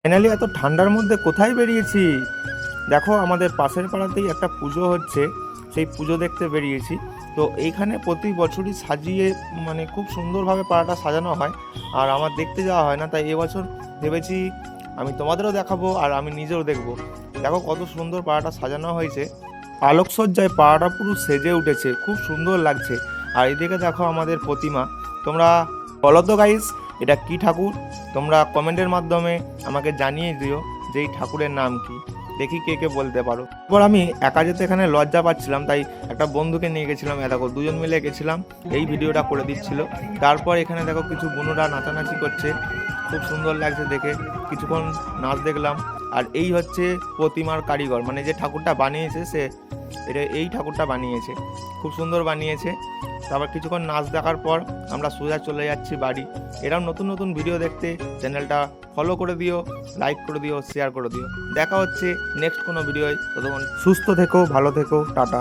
Finally এত ঠান্ডার মধ্যে কোথায় বেরিয়েছি? দেখো আমাদের পাশের পাড়াতেই একটা পুজো হচ্ছে, সেই পুজো দেখতে বেরিয়েছি। তো এইখানে প্রতি বছরই সাজিয়ে খুব সুন্দরভাবে পাড়াটা সাজানো হয়, আর আমার দেখতে যাওয়া হয় না, তাই এবছর ভেবেছি আমি তোমাদেরও দেখাবো আর আমি নিজেও দেখবো। দেখো কত সুন্দর পাড়াটা সাজানো হয়েছে, আলোকসজ্জায় পাড়াটা পুরো সেজে উঠেছে, খুব সুন্দর লাগছে। আর এদিকে দেখো আমাদের প্রতিমা। তোমরা বলো তো গাইস, এটা কি ঠাকুর? তোমরা কমেন্টের মাধ্যমে আমাকে জানিয়ে দিও যে এই ঠাকুরের নাম কি, দেখি কে কে বলতে পারো। এরপর আমি একা যেতে এখানে লজ্জা পাচ্ছিলাম, তাই একটা বন্ধুকে নিয়ে গেছিলাম। দেখো দুজন মিলে গেছিলাম, এই ভিডিওটা করে দিচ্ছিল। তারপর এখানে দেখো কিছু বুনুরা নাচানাচি করছে, খুব সুন্দর লাগছে দেখে। কিছুক্ষণ নাচ দেখলাম। আর এই হচ্ছে প্রতিমার কারিগর, যে ঠাকুরটা বানিয়েছে সে, এই ঠাকুরটা বানিয়েছে, খুব সুন্দর বানিয়েছে। তারপর কিছুক্ষণ নাচ দেখার পর আমরা সোজা চলে যাচ্ছি বাড়ি। এরকম নতুন নতুন ভিডিও দেখতে চ্যানেলটা ফলো করে দিও, লাইক করে দিও, শেয়ার করে দিও। দেখা হচ্ছে নেক্সট কোনো ভিডিওয়। ততক্ষণ সুস্থ থেকো, ভালো থেকো, টাটা।